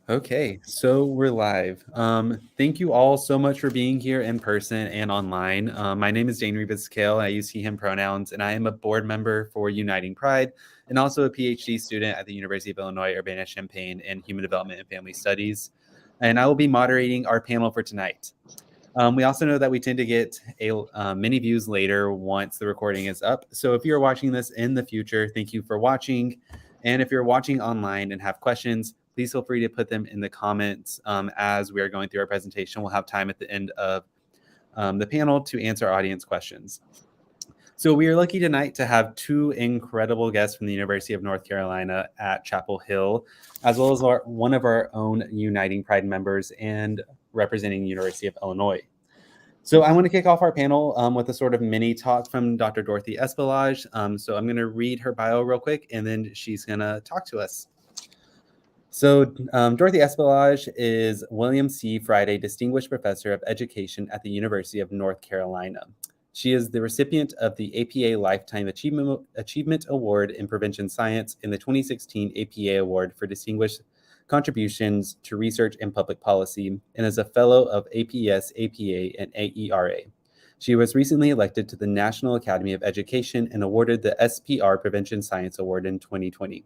Okay, so we're live. Thank you all so much for being here in person and online. My name is Dane Rebus-Kale. I use he, him pronouns, and I am a board member for Uniting Pride and also a PhD student at the University of Illinois Urbana-Champaign in Human Development and Family Studies. And I will be moderating our panel for tonight. We also know that we tend to get many views later once the recording is up. So if you're watching this in the future, thank you for watching. And if you're watching online and have questions, please feel free to put them in the comments as we are going through our presentation. We'll have time at the end of the panel to answer audience questions. So we are lucky tonight to have two incredible guests from the University of North Carolina at Chapel Hill, as well as one of our own Uniting Pride members and representing the University of Illinois. So I want to kick off our panel with a sort of mini talk from Dr. Dorothy Espelage. So I'm going to read her bio real quick, and then she's going to talk to us. So Dorothy Espelage is William C. Friday Distinguished Professor of Education at the University of North Carolina. She is the recipient of the APA Lifetime Achievement Award in Prevention Science and the 2016 APA Award for Distinguished Contributions to Research and Public Policy, and is a fellow of APS, APA, and AERA. She was recently elected to the National Academy of Education and awarded the SPR Prevention Science Award in 2020.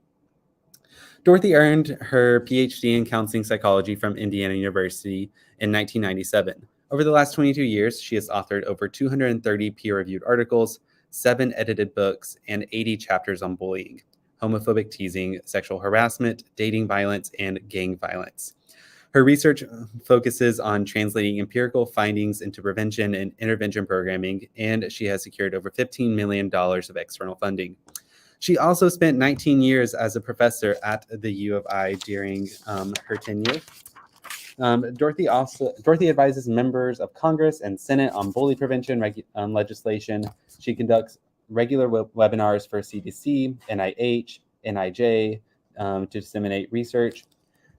Dorothy earned her PhD in counseling psychology from Indiana University in 1997. Over the last 22 years, she has authored over 230 peer-reviewed articles, 7 edited books, and 80 chapters on bullying, homophobic teasing, sexual harassment, dating violence, and gang violence. Her research focuses on translating empirical findings into prevention and intervention programming, and she has secured over $15 million of external funding. She also spent 19 years as a professor at the U of I during her tenure. Dorothy advises members of Congress and Senate on bully prevention legislation. She conducts regular webinars for CDC, NIH, NIJ to disseminate research.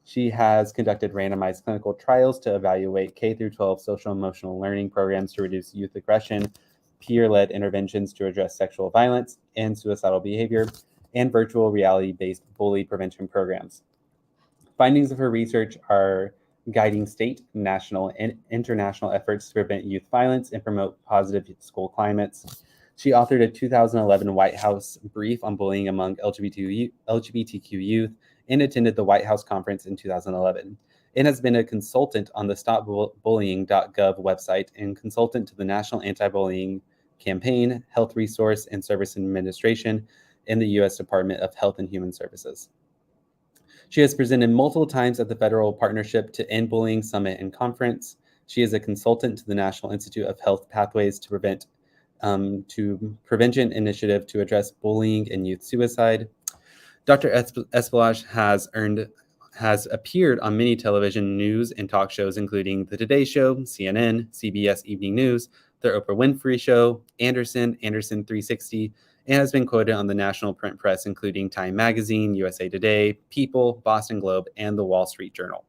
She has conducted randomized clinical trials to evaluate K-12 social emotional learning programs to reduce youth aggression, peer-led interventions to address sexual violence and suicidal behavior, and virtual reality-based bully prevention programs. Findings of her research are guiding state, national, and international efforts to prevent youth violence and promote positive school climates. She authored a 2011 White House brief on bullying among LGBTQ youth and attended the White House conference in 2011. And has been a consultant on the stopbullying.gov website and consultant to the National Anti-Bullying Campaign, Health Resource and Service Administration, in the U.S. Department of Health and Human Services. She has presented multiple times at the Federal Partnership to End Bullying Summit and Conference. She is a consultant to the National Institute of Health Pathways to Prevention Initiative to address bullying and youth suicide. Dr. Espelage has appeared on many television news and talk shows, including The Today Show, CNN, CBS Evening News, The Oprah Winfrey Show, Anderson 360, and has been quoted on the national print press, including Time Magazine, USA Today, People, Boston Globe, and the Wall Street Journal.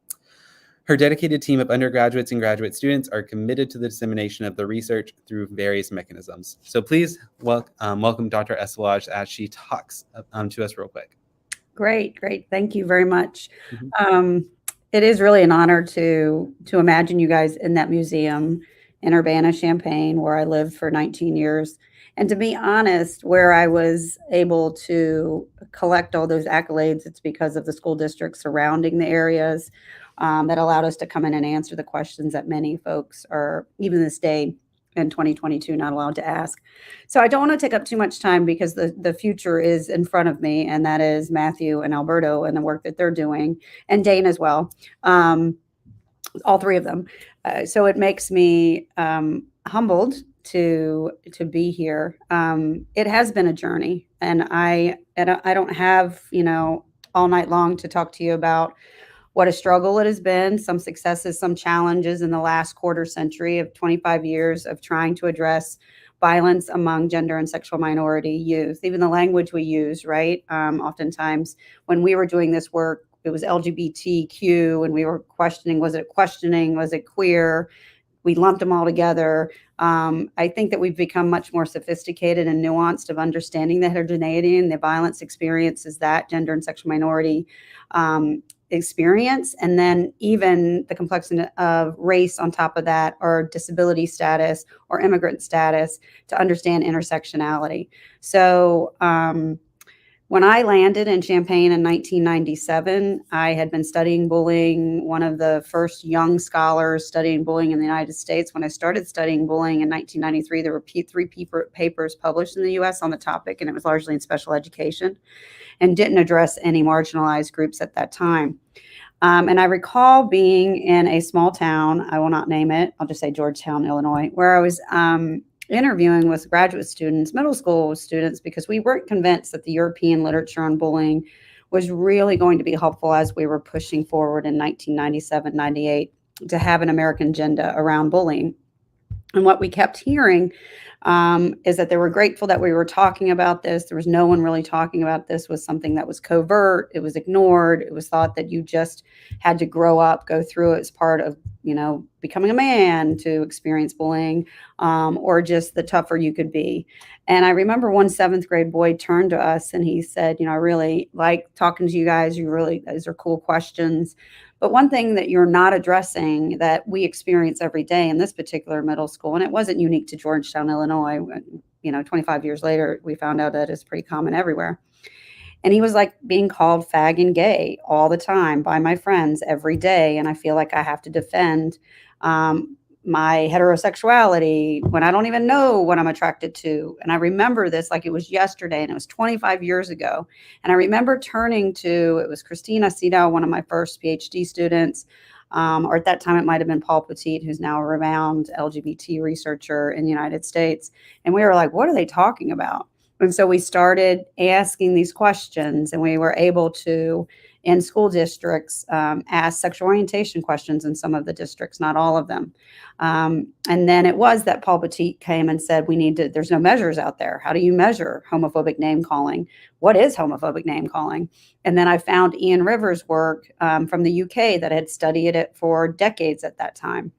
Her dedicated team of undergraduates and graduate students are committed to the dissemination of the research through various mechanisms. So please welcome Dr. Espelage as she talks to us real quick. Great. Thank you very much. It is really an honor to imagine you guys in that museum in Urbana-Champaign, where I lived for 19 years. And to be honest, where I was able to collect all those accolades, it's because of the school districts surrounding the areas that allowed us to come in and answer the questions that many folks are, even this day in 2022, not allowed to ask. So I don't want to take up too much time because the future is in front of me, and that is Matthew and Alberto and the work that they're doing, and Dane as well, all three of them. So it makes me humbled to be here. It has been a journey, and I don't have, all night long to talk to you about what a struggle it has been, some successes, some challenges in the last quarter century of 25 years of trying to address violence among gender and sexual minority youth. Even the language we use, right? Oftentimes when we were doing this work, it was LGBTQ, and we were questioning, was it queer? We lumped them all together. I think that we've become much more sophisticated and nuanced of understanding the heterogeneity and the violence experiences that gender and sexual minority experience, and then even the complexity of race on top of that, or disability status or immigrant status, to understand intersectionality. So when I landed in Champaign in 1997, I had been studying bullying, one of the first young scholars studying bullying in the United States. When I started studying bullying in 1993, there were three papers published in the US on the topic, and it was largely in special education and didn't address any marginalized groups at that time. And I recall being in a small town, I will not name it, I'll just say Georgetown, Illinois, where I was interviewing with graduate students, middle school students, because we weren't convinced that the European literature on bullying was really going to be helpful as we were pushing forward in 1997, 98 to have an American agenda around bullying. And what we kept hearing is that they were grateful that we were talking about this. There was no one really talking about this. Was something that was covert. It was ignored. It was thought that you just had to grow up, go through it as part of, becoming a man to experience bullying, or just the tougher you could be. And I remember one 7th grade boy turned to us and he said, I really like talking to you guys. These are cool questions. But one thing that you're not addressing that we experience every day in this particular middle school, and it wasn't unique to Georgetown, Illinois, 25 years later, we found out that it's pretty common everywhere. And he was like being called fag and gay all the time by my friends every day. And I feel like I have to defend my heterosexuality when I don't even know what I'm attracted to. And I remember this like it was yesterday, and it was 25 years ago. And I remember turning to, it was Christina Sidow, one of my first PhD students, or at that time it might have been Paul Petit, who's now a renowned LGBT researcher in the United States. And we were like, what are they talking about? And so we started asking these questions, and we were able to, in school districts, ask sexual orientation questions in some of the districts, not all of them. And then it was that Paul Petit came and said, there's no measures out there. How do you measure homophobic name calling? What is homophobic name calling? And then I found Ian Rivers' work from the UK that had studied it for decades at that time.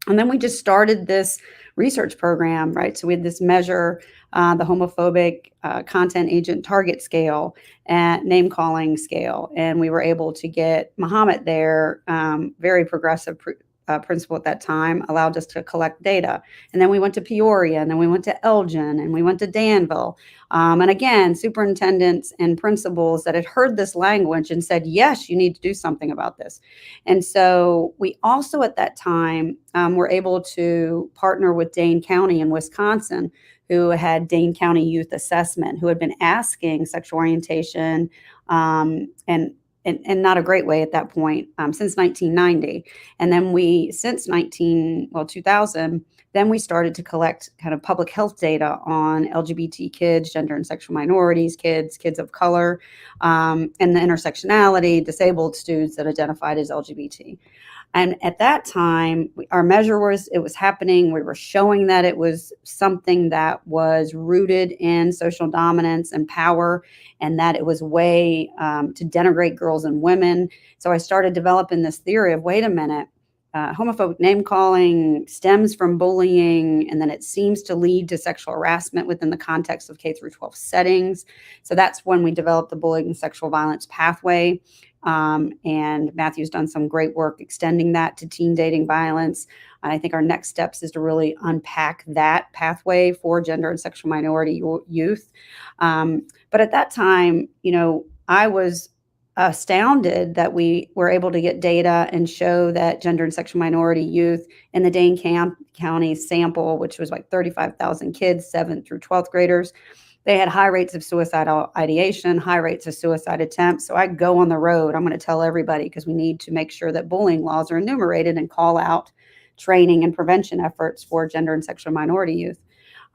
And then we just started this research program, right? So we had this measure, the homophobic content agent target scale and name calling scale. And we were able to get Muhammad there, very progressive principal at that time, allowed us to collect data. And then we went to Peoria, and then we went to Elgin, and we went to Danville. And again, superintendents and principals that had heard this language and said, yes, you need to do something about this. And so we also at that time were able to partner with Dane County in Wisconsin, who had Dane County Youth Assessment, who had been asking sexual orientation and not a great way at that point, since 1990. And then since 2000, then we started to collect kind of public health data on LGBT kids, gender and sexual minorities, kids of color, and the intersectionality, disabled students that identified as LGBT. And at that time, our measure it was happening. We were showing that it was something that was rooted in social dominance and power, and that it was a way to denigrate girls and women. So I started developing this theory of, wait a minute, homophobic name calling stems from bullying, and then it seems to lead to sexual harassment within the context of K through 12 settings. So that's when we developed the bullying and sexual violence pathway. And Matthew's done some great work extending that to teen dating violence. And I think our next steps is to really unpack that pathway for gender and sexual minority youth. But at that time, I was astounded that we were able to get data and show that gender and sexual minority youth in the Dane County sample, which was like 35,000 kids, 7th through 12th graders, they had high rates of suicidal ideation, high rates of suicide attempts. So I go on the road. I'm going to tell everybody, because we need to make sure that bullying laws are enumerated and call out training and prevention efforts for gender and sexual minority youth.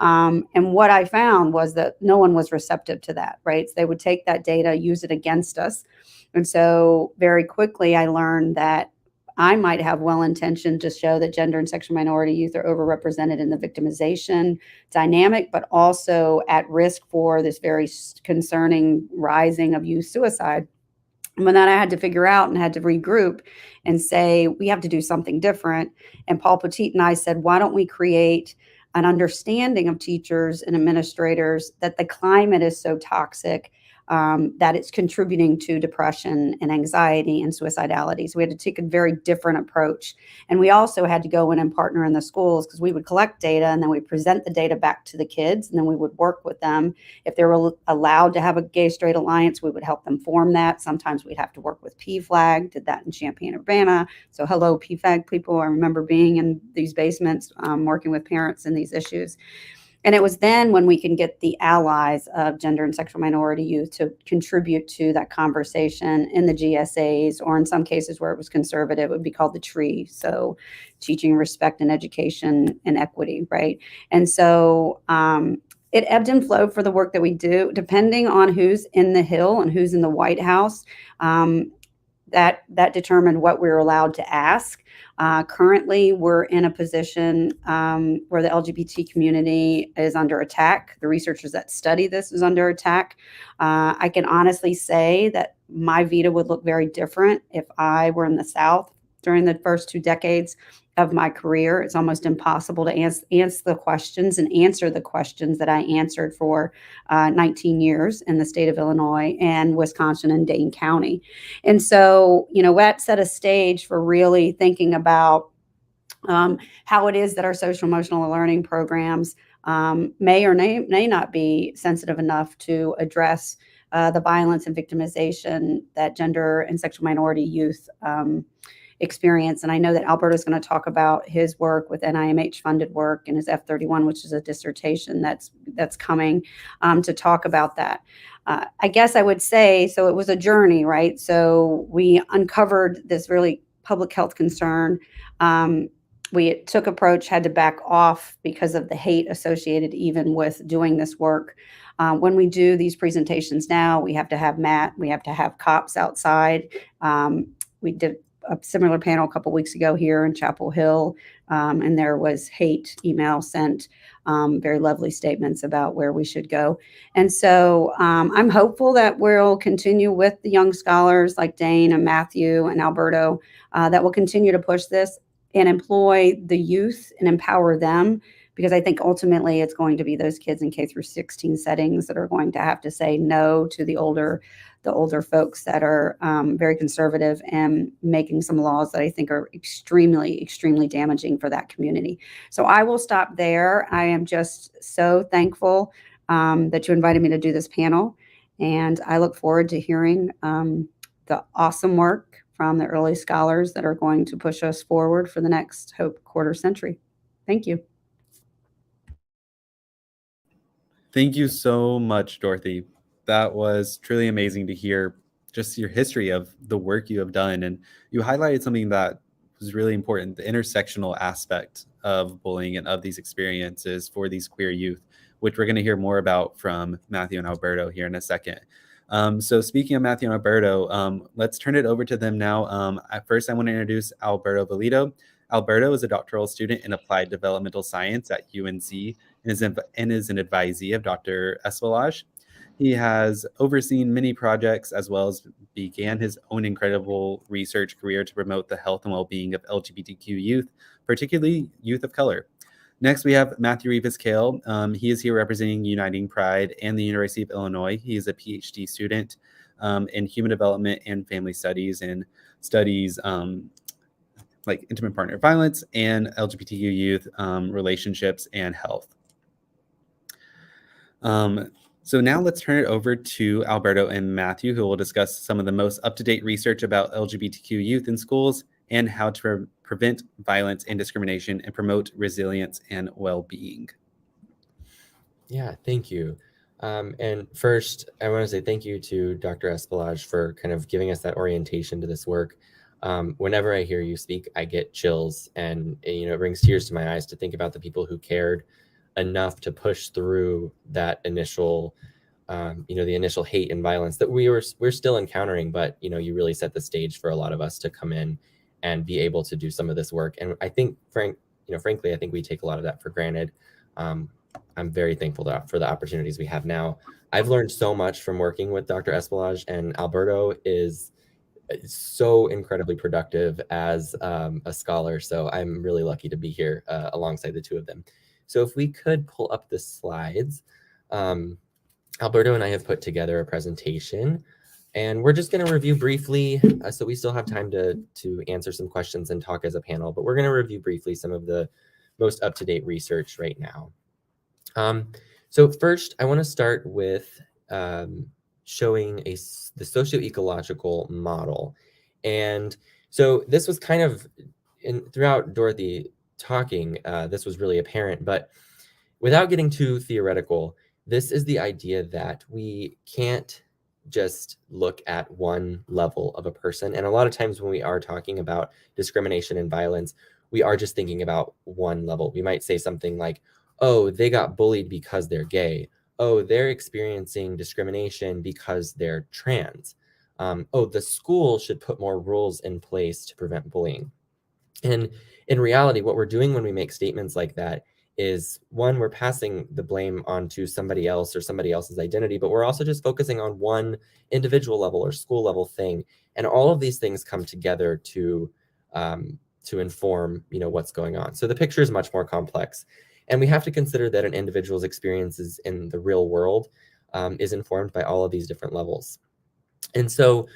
And what I found was that no one was receptive to that, right? So they would take that data, use it against us. And so very quickly, I learned that I might have well-intentioned to show that gender and sexual minority youth are overrepresented in the victimization dynamic, but also at risk for this very concerning rising of youth suicide. And then I had to figure out and had to regroup and say, we have to do something different. And Paul Petit and I said, why don't we create an understanding of teachers and administrators that the climate is so toxic that it's contributing to depression and anxiety and suicidality. So we had to take a very different approach. And we also had to go in and partner in the schools, because we would collect data and then we present the data back to the kids, and then we would work with them. If they were allowed to have a gay-straight alliance, we would help them form that. Sometimes we'd have to work with PFLAG, did that in Champaign-Urbana. So hello, PFLAG people. I remember being in these basements, working with parents in these issues. And it was then when we can get the allies of gender and sexual minority youth to contribute to that conversation in the GSAs, or in some cases where it was conservative, it would be called the TREE. So teaching respect and education and equity, right? And so it ebbed and flowed for the work that we do, depending on who's in the Hill and who's in the White House. That determined what we were allowed to ask. Currently, we're in a position where the LGBT community is under attack. The researchers that study this is under attack. I can honestly say that my vita would look very different if I were in the South during the first 2 decades of my career. It's almost impossible to answer the questions and answer the questions that I answered for 19 years in the state of Illinois and Wisconsin and Dane County. And so, that set a stage for really thinking about how it is that our social emotional learning programs may or may not be sensitive enough to address the violence and victimization that gender and sexual minority youth experience. And I know that Alberto is going to talk about his work with NIMH funded work and his F31, which is a dissertation that's coming to talk about that. I guess I would say, so it was a journey, right? So we uncovered this really public health concern. We took approach, had to back off because of the hate associated even with doing this work. When we do these presentations now, we have to have we have to have cops outside. We did a similar panel a couple weeks ago here in Chapel Hill, and there was hate email sent, very lovely statements about where we should go. And so I'm hopeful that we'll continue with the young scholars like Dane and Matthew and Alberto that will continue to push this and employ the youth and empower them, because I think ultimately it's going to be those kids in K through 16 settings that are going to have to say no to the older folks that are very conservative and making some laws that I think are extremely, extremely damaging for that community. So I will stop there. I am just so thankful that you invited me to do this panel. And I look forward to hearing the awesome work from the early scholars that are going to push us forward for the next, hope, quarter century. Thank you. Thank you so much, Dorothy. That was truly amazing to hear just your history of the work you have done. And you highlighted something that was really important, the intersectional aspect of bullying and of these experiences for these queer youth, which we're going to hear more about from Matthew and Alberto here in a second. So speaking of Matthew and Alberto, let's turn it over to them now. At first, I want to introduce Alberto Velito. Alberto is a doctoral student in applied developmental science at UNC and is an advisee of Dr. Espelage. He has overseen many projects as well as began his own incredible research career to promote the health and well-being of LGBTQ youth, particularly youth of color. Next, we have Matthew Rivas-Kale. He is here representing Uniting Pride and the University of Illinois. He is a PhD student in human development and family studies and studies like intimate partner violence and LGBTQ youth relationships and health. So now let's turn it over to Alberto and Matthew, who will discuss some of the most up-to-date research about LGBTQ youth in schools and how to prevent violence and discrimination and promote resilience and well-being. Yeah, thank you. And first, I want to say thank you to Dr. Espelage for kind of giving us that orientation to this work. Whenever I hear you speak, I get chills, and it brings tears to my eyes to think about the people who cared enough to push through that initial, the initial hate and violence that we're still encountering. But you really set the stage for a lot of us to come in and be able to do some of this work. And I think, frankly, I think we take a lot of that for granted. I'm very thankful for the opportunities we have now. I've learned so much from working with Dr. Espelage, and Alberto is so incredibly productive as a scholar. So I'm really lucky to be here alongside the two of them. So if we could pull up the slides. Alberto and I have put together a presentation, and we're just going to review briefly, so we still have time to answer some questions and talk as a panel, but we're going to review briefly some of the most up-to-date research right now. So first, I want to start with showing the socio-ecological model. And so this was kind of, throughout Dorothy talking, this was really apparent, but without getting too theoretical, this is the idea that we can't just look at one level of a person. And a lot of times when we are talking about discrimination and violence, we are just thinking about one level. We might say something like, oh, they got bullied because they're gay. Oh, they're experiencing discrimination because they're trans. Oh, the school should put more rules in place to prevent bullying. And in reality, what we're doing when we make statements like that is, one, we're passing the blame onto somebody else or somebody else's identity, but we're also just focusing on one individual level or school level thing. And all of these things come together to inform, what's going on. So the picture is much more complex. And we have to consider that an individual's experiences in the real world is informed by all of these different levels. And so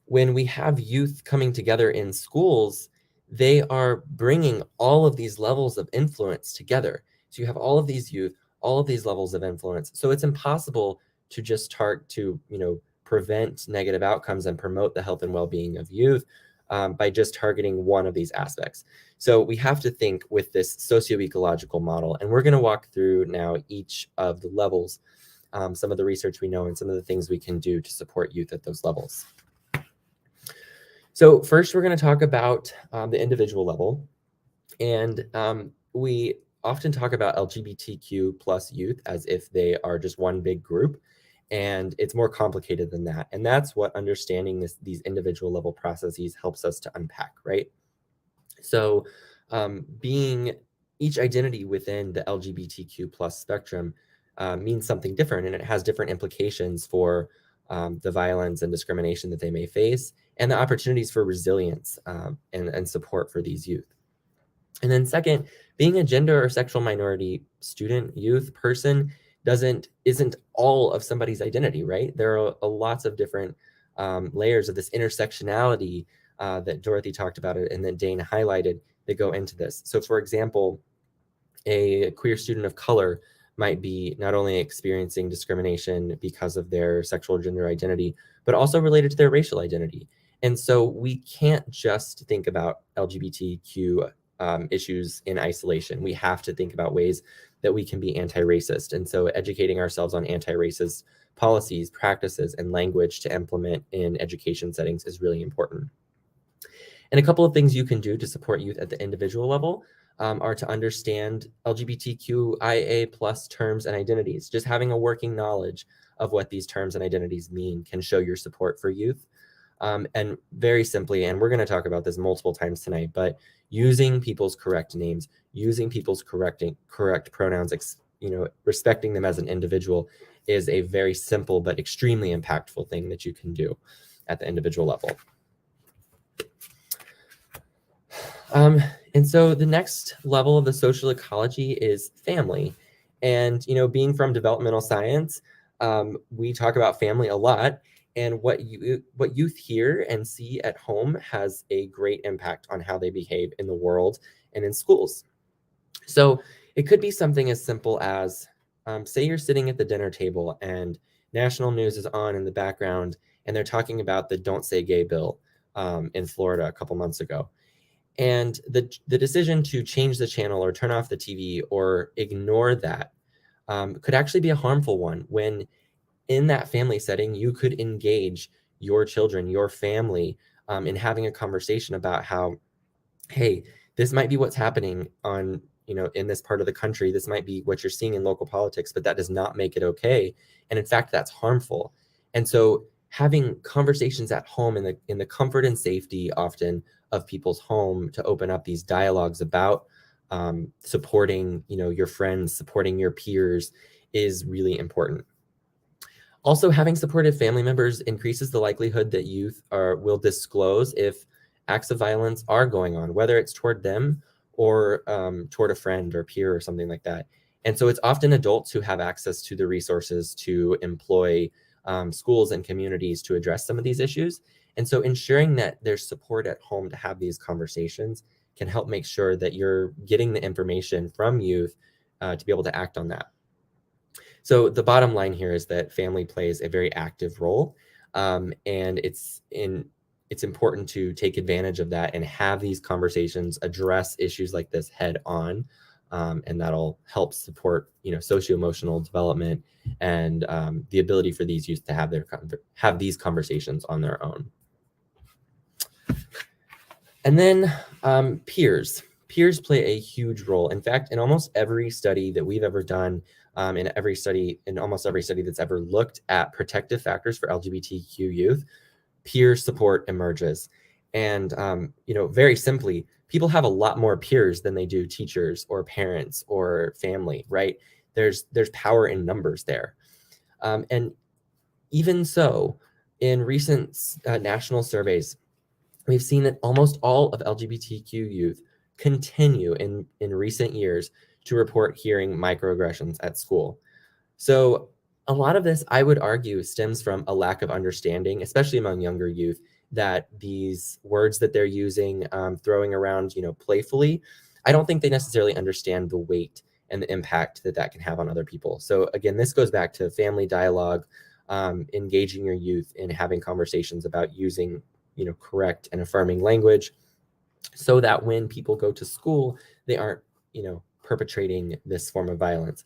when we have youth coming together in schools, they are bringing all of these levels of influence together. So you have all of these youth, all of these levels of influence. So it's impossible to just start to, prevent negative outcomes and promote the health and well-being of youth by just targeting one of these aspects. So we have to think with this socio-ecological model, and we're going to walk through now each of the levels, some of the research we know and some of the things we can do to support youth at those levels. So first, we're going to talk about the individual level. And we often talk about LGBTQ plus youth as if they are just one big group. And it's more complicated than that. And that's what understanding these individual level processes helps us to unpack, right? So being each identity within the LGBTQ plus spectrum means something different, and it has different implications for the violence and discrimination that they may face, and the opportunities for resilience and support for these youth. And then second, being a gender or sexual minority student, youth, person isn't all of somebody's identity, right? There are lots of different layers of this intersectionality that Dorothy talked about and that Dane highlighted that go into this. So for example, a queer student of color might be not only experiencing discrimination because of their sexual or gender identity, but also related to their racial identity. And so we can't just think about LGBTQ issues in isolation. We have to think about ways that we can be anti-racist. And so educating ourselves on anti-racist policies, practices, and language to implement in education settings is really important. And a couple of things you can do to support youth at the individual level are to understand LGBTQIA plus terms and identities. Just having a working knowledge of what these terms and identities mean can show your support for youth. And very simply, and we're going to talk about this multiple times tonight, but using people's correct names, using people's correct pronouns, respecting them as an individual is a very simple but extremely impactful thing that you can do at the individual level. And so the next level of the social ecology is family. And, being from developmental science, we talk about family a lot. And what youth hear and see at home has a great impact on how they behave in the world and in schools. So it could be something as simple as, say you're sitting at the dinner table and national news is on in the background, and they're talking about the Don't Say Gay bill in Florida a couple months ago. And the decision to change the channel or turn off the TV or ignore that could actually be a harmful one, when in that family setting, you could engage your children, your family, in having a conversation about how, hey, this might be what's happening in this part of the country. This might be what you're seeing in local politics, but that does not make it okay. And in fact, that's harmful. And so having conversations at home in the comfort and safety often of people's home to open up these dialogues about supporting, your friends, supporting your peers is really important. Also, having supportive family members increases the likelihood that youth will disclose if acts of violence are going on, whether it's toward them or toward a friend or peer or something like that. And so it's often adults who have access to the resources to employ schools and communities to address some of these issues. And so ensuring that there's support at home to have these conversations can help make sure that you're getting the information from youth to be able to act on that. So the bottom line here is that family plays a very active role, and it's important to take advantage of that and have these conversations, address issues like this head on, and that'll help support, socio-emotional development and the ability for these youth to have these conversations on their own. And then peers. Peers play a huge role. In fact, in almost every study that we've ever done, in almost every study that's ever looked at protective factors for LGBTQ youth, peer support emerges. And, very simply, people have a lot more peers than they do teachers or parents or family, right? There's power in numbers there. And even so, in recent national surveys, we've seen that almost all of LGBTQ youth continue in recent years to report hearing microaggressions at school. So a lot of this, I would argue, stems from a lack of understanding, especially among younger youth, that these words that they're using, throwing around, playfully, I don't think they necessarily understand the weight and the impact that can have on other people. So again, this goes back to family dialogue, engaging your youth in having conversations about using, correct and affirming language, so that when people go to school, they aren't, perpetrating this form of violence.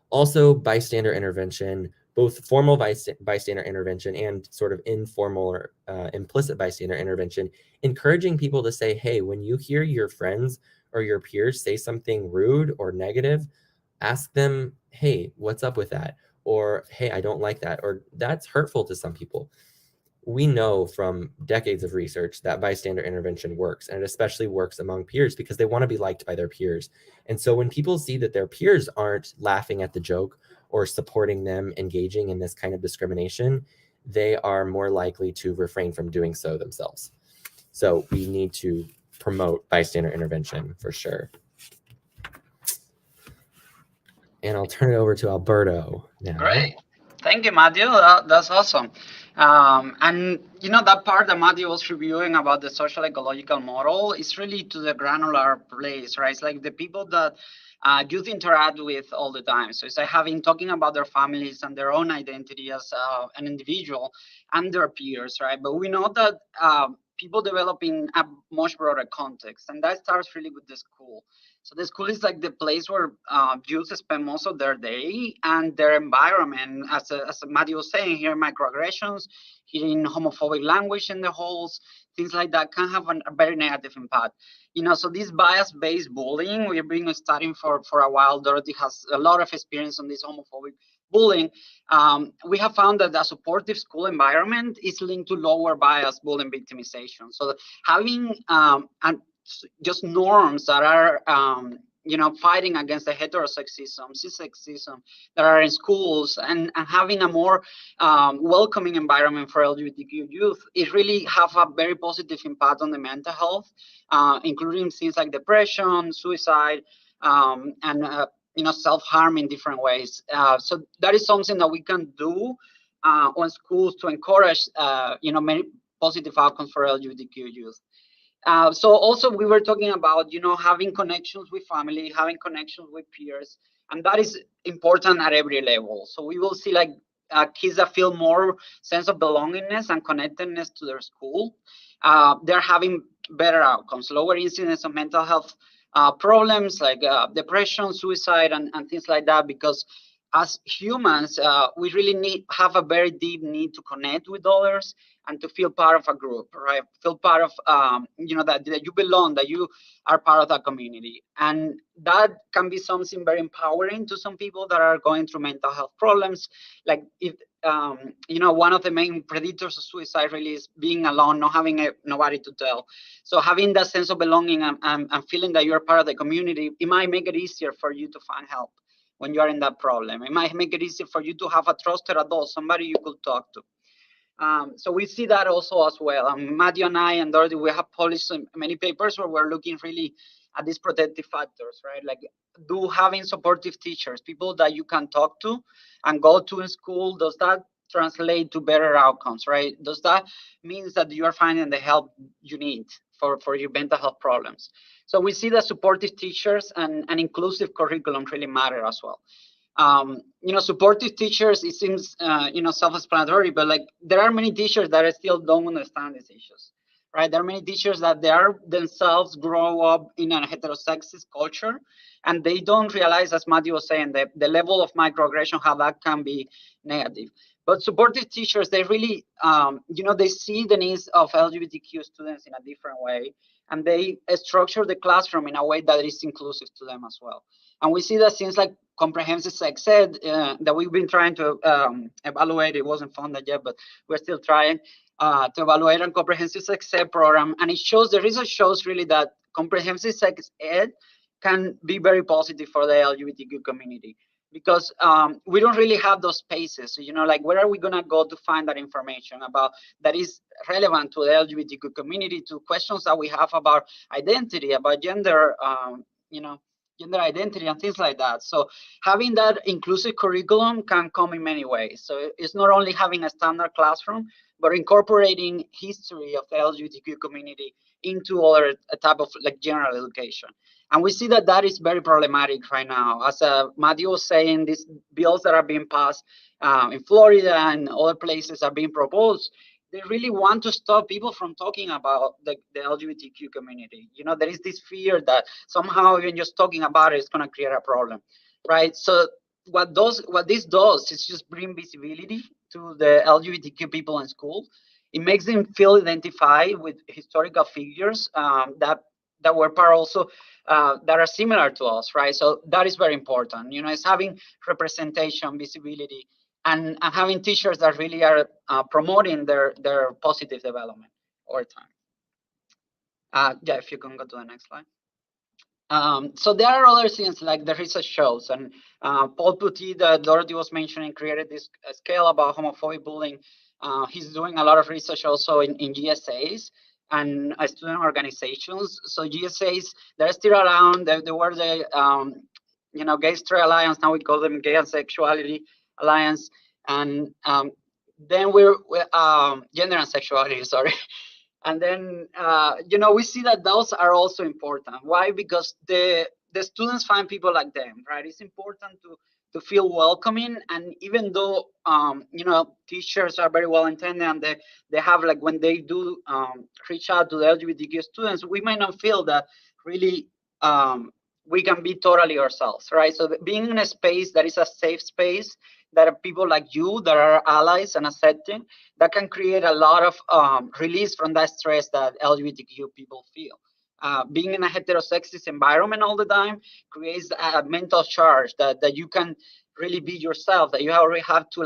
Also, bystander intervention, both formal bystander intervention and sort of informal or implicit bystander intervention, encouraging people to say, hey, when you hear your friends or your peers say something rude or negative, ask them, hey, what's up with that? Or, hey, I don't like that, or that's hurtful to some people. We know from decades of research that bystander intervention works, and it especially works among peers because they want to be liked by their peers. And so when people see that their peers aren't laughing at the joke or supporting them engaging in this kind of discrimination, they are more likely to refrain from doing so themselves. So we need to promote bystander intervention for sure. And I'll turn it over to Alberto now. Great. Thank you, Matthew. That's awesome. And that part that Matthew was reviewing about the social ecological model is really to the granular place, right? It's like the people that youth interact with all the time. So it's like talking about their families and their own identity as an individual and their peers, right? But we know that people develop in a much broader context, and that starts really with the school. So the school is like the place where youth spend most of their day, and their environment, as Matthew was saying here, microaggressions, hearing homophobic language in the halls, things like that can have a very negative impact. So this bias-based bullying, we've been studying for a while. Dorothy has a lot of experience on this homophobic bullying. We have found that the supportive school environment is linked to lower bias bullying victimization. So having just norms that are fighting against the heterosexism, cissexism that are in schools, and having a more welcoming environment for LGBTQ youth, it really have a very positive impact on the mental health, including things like depression, suicide, and self-harm in different ways. So that is something that we can do on schools to encourage many positive outcomes for LGBTQ youth. So also we were talking about, having connections with family, having connections with peers, and that is important at every level. So we will see kids that feel more sense of belongingness and connectedness to their school. They're having better outcomes, lower incidence of mental health problems like depression, suicide, and things like that, because as humans, we really have a very deep need to connect with others and to feel part of a group, right? Feel part of, that you belong, that you are part of that community. And that can be something very empowering to some people that are going through mental health problems. Like if, one of the main predictors of suicide really is being alone, not having nobody to tell. So having that sense of belonging and feeling that you're part of the community, it might make it easier for you to find help when you are in that problem. It might make it easier for you to have a trusted adult, somebody you could talk to. So we see that also as well. Matthew and I and Dorothy, we have published many papers where we're looking really these protective factors, right? Like, do having supportive teachers, people that you can talk to and go to in school, does that translate to better outcomes, right? Does that means that you are finding the help you need for your mental health problems? So we see that supportive teachers and inclusive curriculum really matter as well. Supportive teachers, it seems, self-explanatory, but like there are many teachers that still don't understand these issues, right? There are many teachers that they are themselves grow up in a heterosexist culture, and they don't realize, as Matthew was saying, the level of microaggression, how that can be negative. But supportive teachers, they really, they see the needs of LGBTQ students in a different way, and they structure the classroom in a way that is inclusive to them as well. And we see that things like comprehensive sex ed that we've been trying to evaluate. It wasn't funded yet, but we're still trying to evaluate a comprehensive sex ed program. And it shows, the research shows really that comprehensive sex ed can be very positive for the LGBTQ community, because we don't really have those spaces. So, like, where are we going to go to find that information about that is relevant to the LGBTQ community, to questions that we have about identity, about gender, gender identity and things like that. So having that inclusive curriculum can come in many ways. So it's not only having a standard classroom, but incorporating history of the LGBTQ community into other type of like general education. And we see that that is very problematic right now. As Matthew was saying, these bills that are being passed in Florida and other places are being proposed, they really want to stop people from talking about the LGBTQ community. There is this fear that somehow even just talking about it is going to create a problem, right? So what this does is just bring visibility to the LGBTQ people in school. It makes them feel identified with historical figures that were part also that are similar to us, right? So that is very important. It's having representation, visibility, and having teachers that really are promoting their positive development over time. Yeah, if you can go to the next slide. So there are other things like the research shows, and Paul Putti, that Dorothy was mentioning, created this scale about homophobic bullying. He's doing a lot of research also in GSAs and student organizations. So GSAs, they're still around. They were the Gay Straight Alliance. Now we call them Gay and Sexuality Alliance, and then we're Gender and Sexuality. Sorry. And then, we see that those are also important. Why? Because the students find people like them, right? It's important to feel welcoming. And even though, teachers are very well intended and they have, like, when they do reach out to the LGBTQ students, we might not feel that really we can be totally ourselves, right? So being in a space that is a safe space, that are people like you that are allies and accepting, that can create a lot of release from that stress that LGBTQ people feel. Being in a heterosexist environment all the time creates a mental charge that you can really be yourself, that you already have to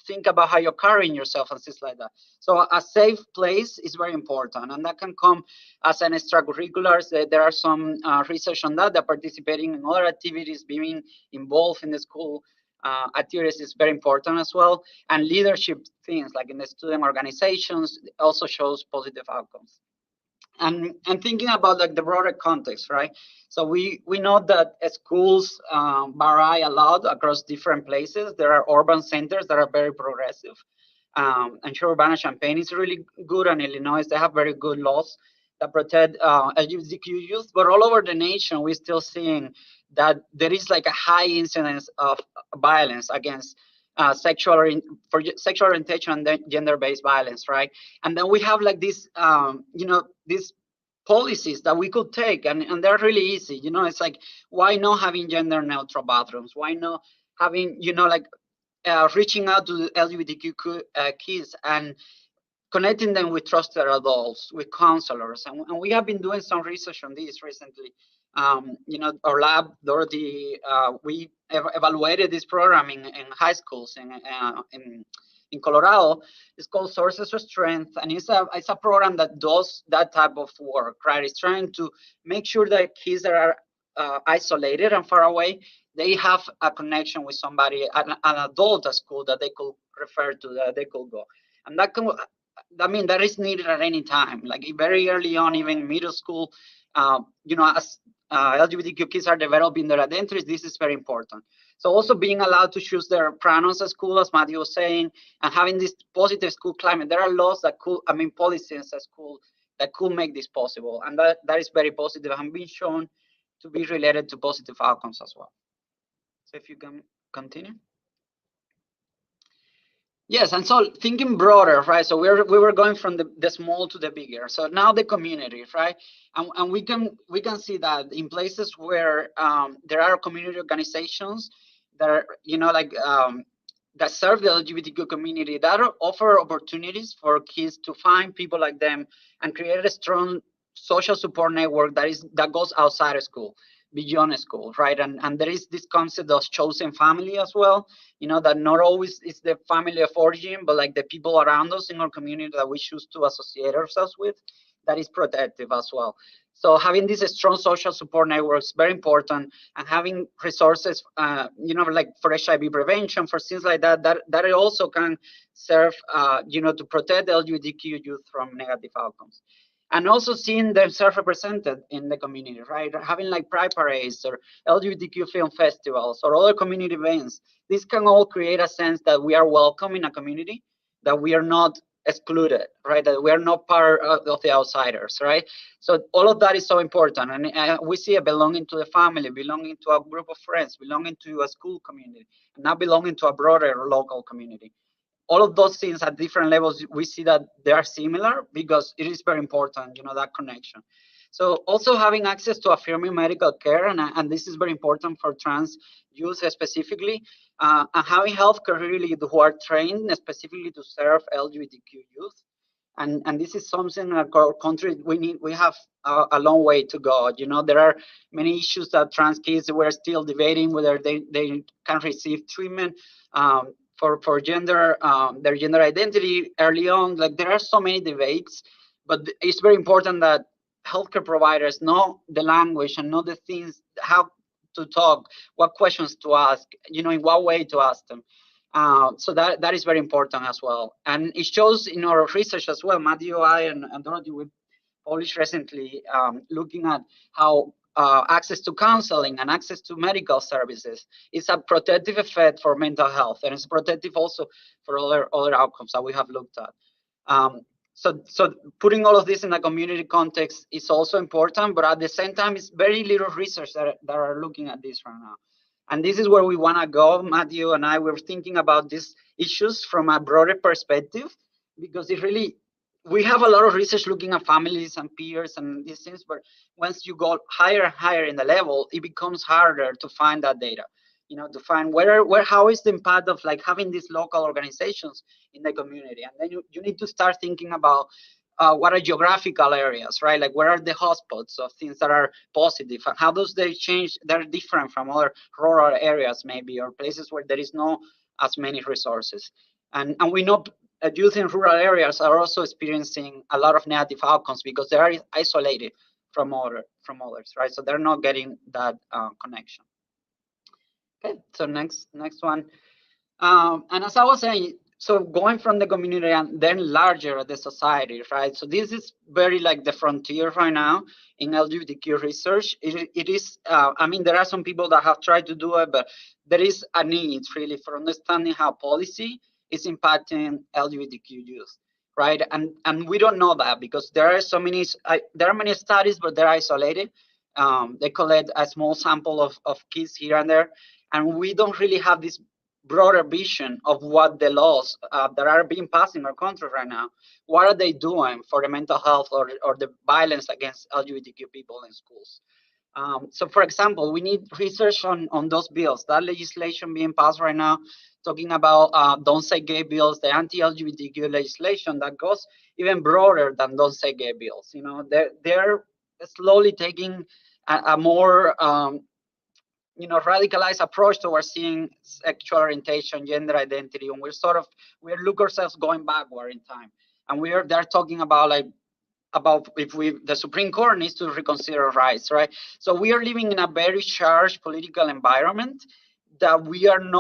think about how you're carrying yourself and things like that. So a safe place is very important, and that can come as an extracurriculars. There are some research on that participating in other activities, being involved in the school activities is very important as well. And leadership things like in the student organizations also shows positive outcomes. And thinking about like the broader context, right? So we know that schools vary a lot across different places. There are urban centers that are very progressive. I'm sure Urbana-Champaign is really good, and Illinois, they have very good laws that protect LGBTQ youth. But all over the nation, we're still seeing that there is like a high incidence of violence against sexual orientation and gender-based violence, right? And then we have like this, these policies that we could take, and they're really easy. It's like, why not having gender-neutral bathrooms? Why not having, reaching out to the LGBTQ kids and connecting them with trusted adults, with counselors. And we have been doing some research on this recently. Our lab, Dorothy, we evaluated this program in high schools in Colorado. It's called Sources of Strength, and it's a program that does that type of work, right? It's trying to make sure that kids that are isolated and far away, they have a connection with somebody, an adult at school that they could refer to, that they could go. And that is needed at any time, like very early on, even middle school. as LGBTQ kids are developing their identities, this is very important. So also being allowed to choose their pronouns at school, as Matthew was saying, and having this positive school climate. There are laws that could, policies at school that could make this possible. And that is very positive and being shown to be related to positive outcomes as well. So if you can continue. Yes, and so thinking broader, right? So we were going from the small to the bigger. So now the community, right? And we can see that in places where there are community organizations that are, that serve the LGBTQ community, that offer opportunities for kids to find people like them and create a strong social support network that goes outside of school, beyond school, right? And there is this concept of chosen family as well, that not always is the family of origin, but like the people around us in our community that we choose to associate ourselves with, that is protective as well. So having this strong social support network is very important, and having resources, like for HIV prevention, for things like that it also can serve, to protect the LGBTQ youth from negative outcomes. And also seeing themselves represented in the community, right? Having like pride parades or LGBTQ film festivals or other community events. This can all create a sense that we are welcome in a community, that we are not excluded, right? That we are not part of the outsiders, right? So all of that is so important. And we see a belonging to the family, belonging to a group of friends, belonging to a school community, and not belonging to a broader local community. All of those things at different levels, we see that they are similar because it is very important, that connection. So also having access to affirming medical care, and this is very important for trans youth specifically, and having healthcare really who are trained specifically to serve LGBTQ youth. And this is something in our country we have a long way to go. There are many issues that trans kids were still debating whether they can receive treatment for gender, their gender identity early on. Like there are so many debates, but it's very important that healthcare providers know the language and know the things, how to talk, what questions to ask, in what way to ask them. So that is very important as well. And it shows in our research as well. Matthew, I, and Dorothy, we published recently looking at how access to counseling and access to medical services is a protective effect for mental health, and it's protective also for other outcomes that we have looked at. So putting all of this in a community context is also important, but at the same time, it's very little research that are looking at this right now. And this is where we want to go. Matthew and I were thinking about these issues from a broader perspective, because we have a lot of research looking at families and peers and these things, but once you go higher and higher in the level, it becomes harder to find that data, to find how is the impact of like having these local organizations in the community. And then you need to start thinking about what are geographical areas, right? Like where are the hotspots of things that are positive, and how does they change? They're different from other rural areas maybe, or places where there is no as many resources. And we know youth in rural areas are also experiencing a lot of negative outcomes because they are isolated from others, right? So they're not getting that connection. Okay, so next one. And as I was saying, so going from the community and then larger the society, right? So this is very like the frontier right now in LGBTQ research. It is, there are some people that have tried to do it, but there is a need really for understanding how policy is impacting LGBTQ youth, right? And we don't know that because there are many studies, but they're isolated. They collect a small sample of kids here and there, and we don't really have this broader vision of what the laws that are being passed in our country right now, what are they doing for the mental health or the violence against LGBTQ people in schools. So for example, we need research on those bills, that legislation being passed right now, talking about Don't Say Gay bills, the anti-LGBTQ legislation that goes even broader than Don't Say Gay bills. They're slowly taking a more radicalized approach towards seeing sexual orientation, gender identity, and we look ourselves going backward in time, and they're talking about if the Supreme Court needs to reconsider rights, right? So we are living in a very charged political environment that we don't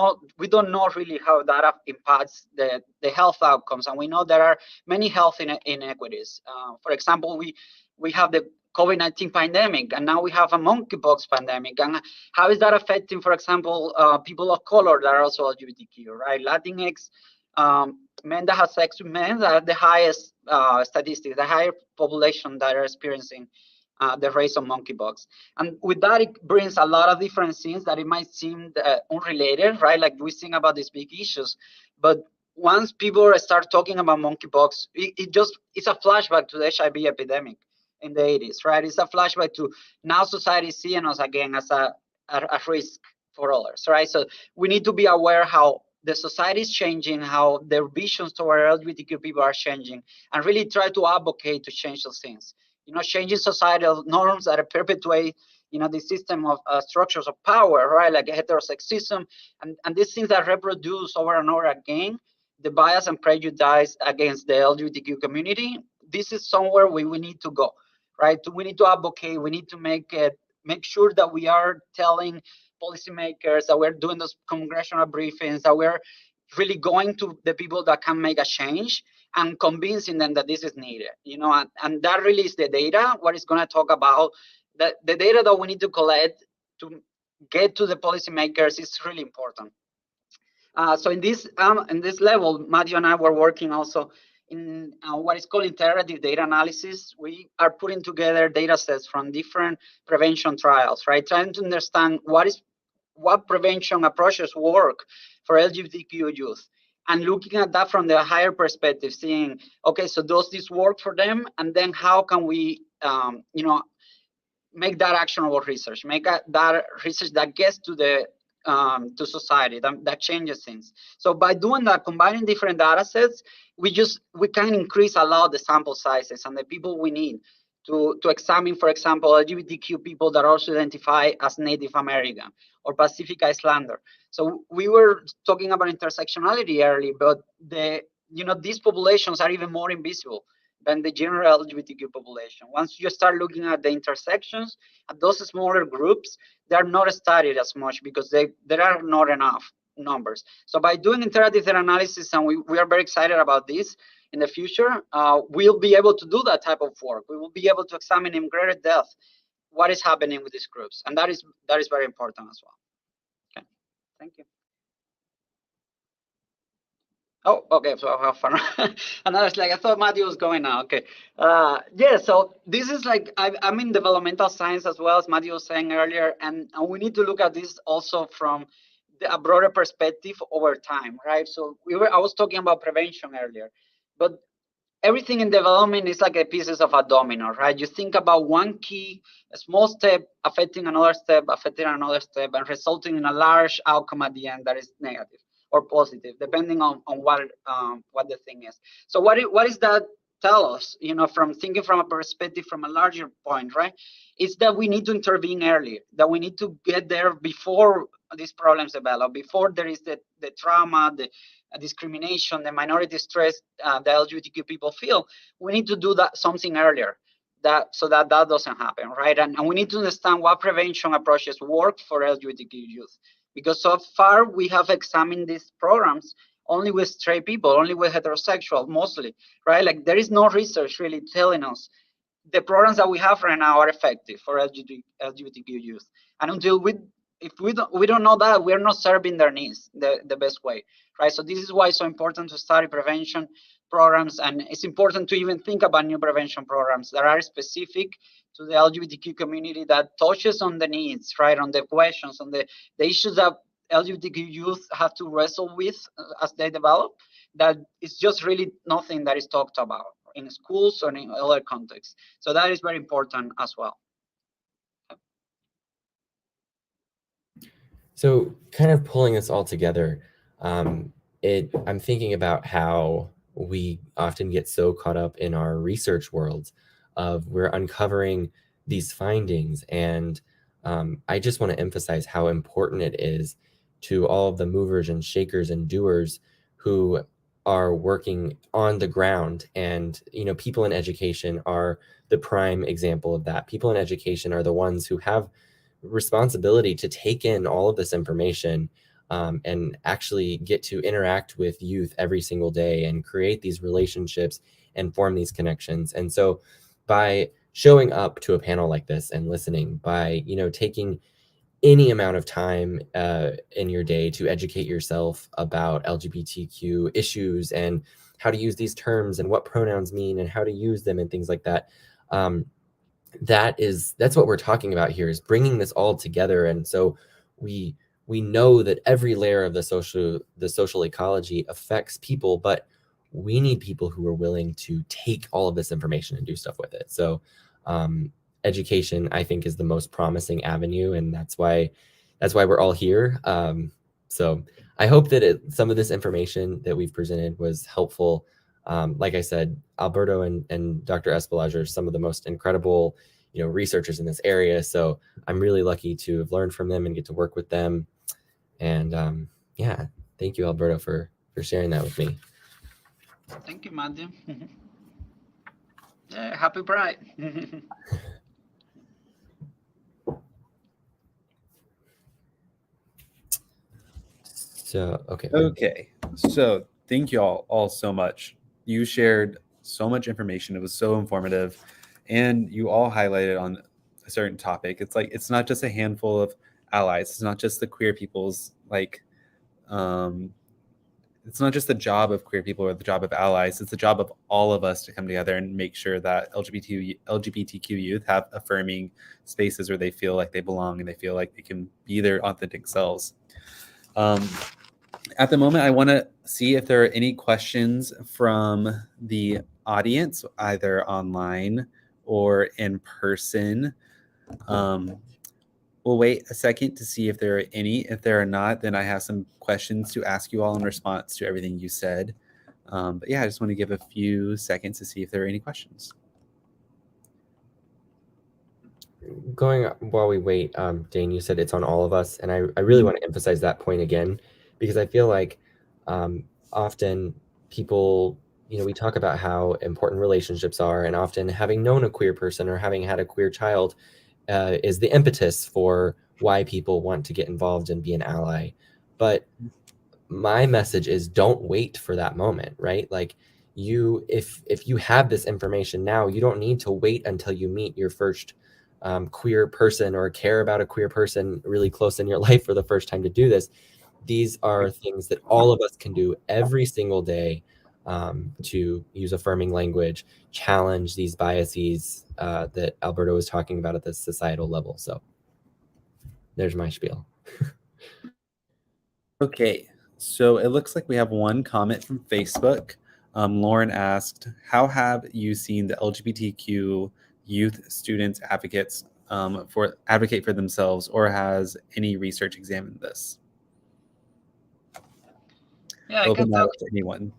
know really how that impacts the health outcomes, and we know there are many health inequities. For example, we have the COVID-19 pandemic, and now we have a monkeypox pandemic. And how is that affecting, for example, people of color that are also LGBTQ, right? Latinx, men that have sex with men that are the highest statistics, the higher population that are experiencing the race of monkeypox. And with that, it brings a lot of different things that it might seem unrelated, right? Like we think about these big issues, but once people start talking about monkeypox, it's a flashback to the HIV epidemic in the 80s, right? It's a flashback to now society seeing us again as a risk for others, right? So we need to be aware how the society is changing, how their visions toward LGBTQ people are changing, and really try to advocate to change those things. Changing societal norms that perpetuate, the system of structures of power, right? Like heterosexism, and these things that reproduce over and over again the bias and prejudice against the LGBTQ community. This is somewhere we need to go, right? We need to advocate. We need to make sure that we are telling policymakers, that we're doing those congressional briefings, that we're really going to the people that can make a change and convincing them that this is needed, and that really is the data. What is going to talk about the data that we need to collect to get to the policymakers is really important. So in this level, Matthew and I were working also in what is called integrative data analysis. We are putting together data sets from different prevention trials, right? Trying to understand what prevention approaches work for LGBTQ youth, and looking at that from the higher perspective, seeing, okay, so does this work for them? And then how can we, make that actionable research, make that research that gets to the to society, that changes things. So by doing that, combining different data sets, we can increase a lot the sample sizes and the people we need to examine, for example, LGBTQ people that also identify as Native American or Pacific Islander. So we were talking about intersectionality early, but these populations are even more invisible than the general LGBTQ population. Once you start looking at the intersections, at those smaller groups, they're not studied as much because there are not enough numbers. So by doing integrative data analysis, and we are very excited about this in the future, we'll be able to do that type of work. We will be able to examine in greater depth what is happening with these groups. And that is very important as well. Okay, thank you. Oh, okay, so I have fun. Another slide. I thought Matthew was going now. Okay. Yeah, so this is like, I'm in developmental science as well, as Matthew was saying earlier, and we need to look at this also from a broader perspective over time, right? So I was talking about prevention earlier, but everything in development is like a pieces of a domino, right? You think about one key, a small step affecting another step, and resulting in a large outcome at the end that is negative or positive, depending on what the thing is. So what is that tell us, from thinking from a perspective, from a larger point, right? It's that we need to intervene early, that we need to get there before these problems develop, before there is the trauma, the discrimination, the minority stress the LGBTQ people feel. We need to do that something earlier, so that doesn't happen, right? And we need to understand what prevention approaches work for LGBTQ youth. Because so far we have examined these programs only with straight people, only with heterosexual, mostly, right? Like there is no research really telling us the programs that we have right now are effective for LGBTQ youth. And until we don't know that, we're not serving their needs the best way, right? So this is why it's so important to study prevention programs, and it's important to even think about new prevention programs that are specific to the LGBTQ community, that touches on the needs, right, on the questions, on the issues that LGBTQ youth have to wrestle with as they develop, that is just really nothing that is talked about in schools or in other contexts. So that is very important as well. So kind of pulling this all together, I'm thinking about how we often get so caught up in our research worlds of we're uncovering these findings. And I just want to emphasize how important it is to all of the movers and shakers and doers who are working on the ground. And, people in education are the prime example of that. People in education are the ones who have responsibility to take in all of this information and actually get to interact with youth every single day and create these relationships and form these connections. And so by showing up to a panel like this and listening, by, taking any amount of time in your day to educate yourself about LGBTQ issues and how to use these terms and what pronouns mean and how to use them and things like that. That's what we're talking about here, is bringing this all together. And so we know that every layer of the social ecology affects people, but we need people who are willing to take all of this information and do stuff with it. So education, I think, is the most promising avenue, and that's why we're all here. So I hope that some of this information that we've presented was helpful. Like I said, Alberto and Dr. Espelage are some of the most incredible, researchers in this area. So I'm really lucky to have learned from them and get to work with them. And yeah, thank you, Alberto, for sharing that with me. Thank you, Matthew. Yeah, happy Pride. So, okay. Okay. So thank you all so much. You shared so much information. It was so informative. And you all highlighted on a certain topic. It's like, it's not just a handful of allies. It's not just the queer people's, it's not just the job of queer people or the job of allies. It's the job of all of us to come together and make sure that LGBTQ youth have affirming spaces where they feel like they belong and they feel like they can be their authentic selves. At the moment, I want to see if there are any questions from the audience, either online or in person. We'll wait a second to see if there are any. If there are not, then I have some questions to ask you all in response to everything you said. But yeah, I just want to give a few seconds to see if there are any questions. While we wait, Dane, you said it's on all of us. And I really want to emphasize that point again, because I feel like often people, we talk about how important relationships are, and often having known a queer person or having had a queer child is the impetus for why people want to get involved and be an ally. But my message is, don't wait for that moment, right? Like, if you have this information now, you don't need to wait until you meet your first queer person or care about a queer person really close in your life for the first time to do this. These are things that all of us can do every single day to use affirming language, challenge these biases that Alberto was talking about at the societal level. So there's my spiel. Okay, so it looks like we have one comment from Facebook. Lauren asked, how have you seen the LGBTQ youth students advocate for themselves, or has any research examined this? Yeah, Open that up to anyone.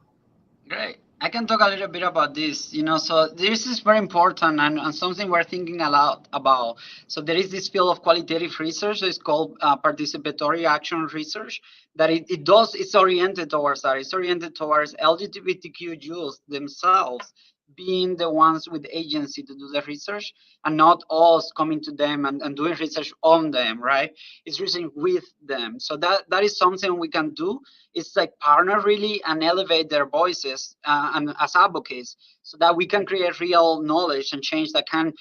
Great. I can talk a little bit about this, so this is very important and something we're thinking a lot about. So there is this field of qualitative research. It's called participatory action research, that it's oriented towards that. It's oriented towards LGBTQ youth themselves being the ones with agency to do the research, and not us coming to them and doing research on them, right? It's researching with them. So that is something we can do. It's like partner really and elevate their voices and as advocates, so that we can create real knowledge and change that can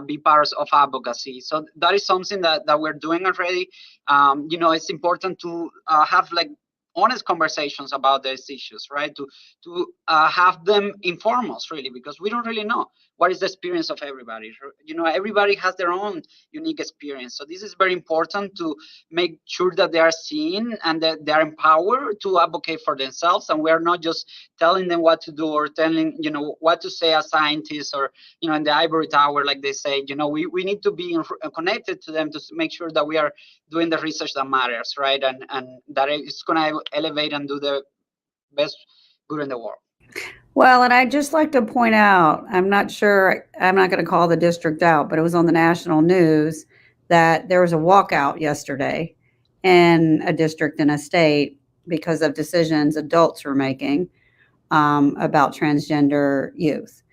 be part of advocacy. So that is something that we're doing already. It's important to have honest conversations about these issues, right? To have them inform us really, because we don't really know what is the experience of everybody. Everybody has their own unique experience. So this is very important to make sure that they are seen and that they are empowered to advocate for themselves. And we're not just telling them what to do or telling, what to say as scientists or, in the ivory tower, like they say. We need to be connected to them to make sure that we are doing the research that matters, right? And that it's going to elevate and do the best good in the world. Well, and I'd just like to point out, I'm not going to call the district out, but it was on the national news that there was a walkout yesterday in a district in a state because of decisions adults were making about transgender youth.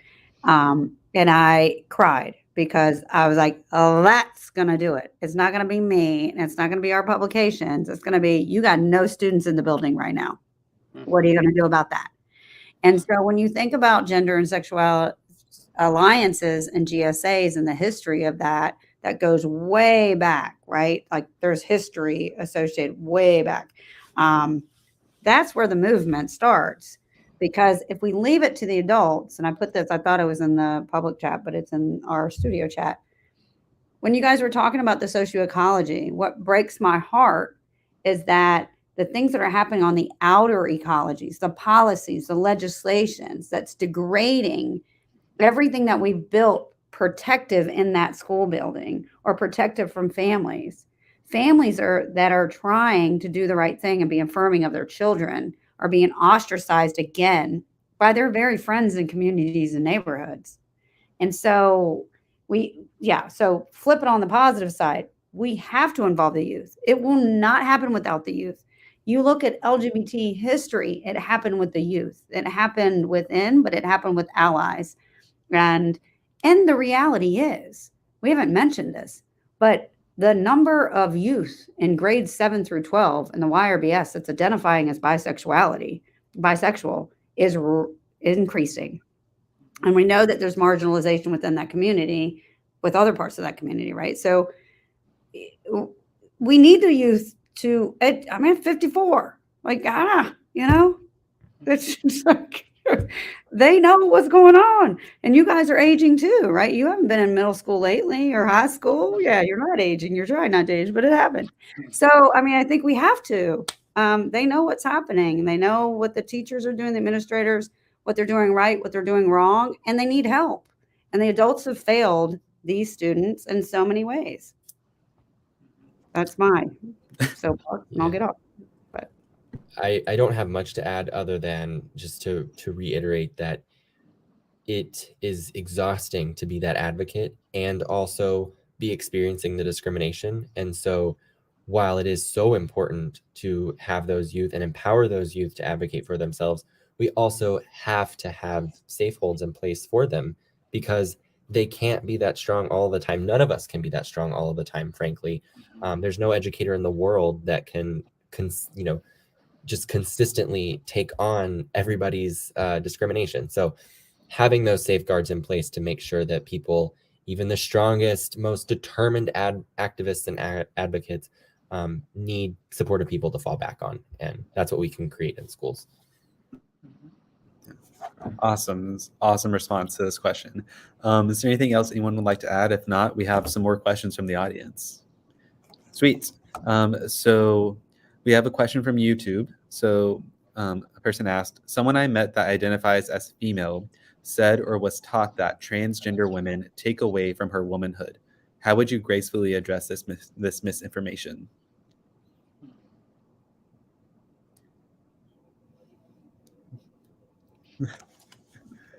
And I cried because I was like, oh, that's going to do it. It's not going to be me, and it's not going to be our publications. It's going to be, you got no students in the building right now. What are you going to do about that? And so when you think about gender and alliances and GSAs and the history of that goes way back, right? Like there's history associated way back. That's where the movement starts. Because if we leave it to the adults, and I put this, I thought it was in the public chat, but it's in our studio chat. When you guys were talking about the socioecology, what breaks my heart is that the things that are happening on the outer ecologies, the policies, the legislations, that's degrading everything that we've built protective in that school building or protective from families. Families that are trying to do the right thing and be affirming of their children are being ostracized again by their very friends and communities and neighborhoods. And so so flip it on the positive side. We have to involve the youth. It will not happen without the youth. You look at LGBT history, it happened with the youth. It happened within, but it happened with allies. And the reality is, we haven't mentioned this, but the number of youth in grades 7 through 12 in the YRBS that's identifying as bisexual is increasing. And we know that there's marginalization within that community with other parts of that community, right? So we need the youth to, I'm at 54, it's just like, they know what's going on. And you guys are aging too, right? You haven't been in middle school lately or high school. Yeah, you're not aging. You're trying not to age, but it happened. So, I think we have to. They know what's happening. And they know what the teachers are doing, the administrators, what they're doing right, what they're doing wrong, and they need help. And the adults have failed these students in so many ways. That's my soapbox, and I'll get off. I don't have much to add other than just to reiterate that it is exhausting to be that advocate and also be experiencing the discrimination. And so while it is so important to have those youth and empower those youth to advocate for themselves, we also have to have safe holds in place for them because they can't be that strong all the time. None of us can be that strong all of the time, frankly. There's no educator in the world that can just consistently take on everybody's discrimination. So having those safeguards in place to make sure that people, even the strongest, most determined activists and advocates, need supportive people to fall back on. And that's what we can create in schools. Awesome response to this question. Is there anything else anyone would like to add? If not, we have some more questions from the audience. Sweet. So we have a question from YouTube. So a person asked, someone I met that identifies as female said or was taught that transgender women take away from her womanhood. How would you gracefully address this misinformation?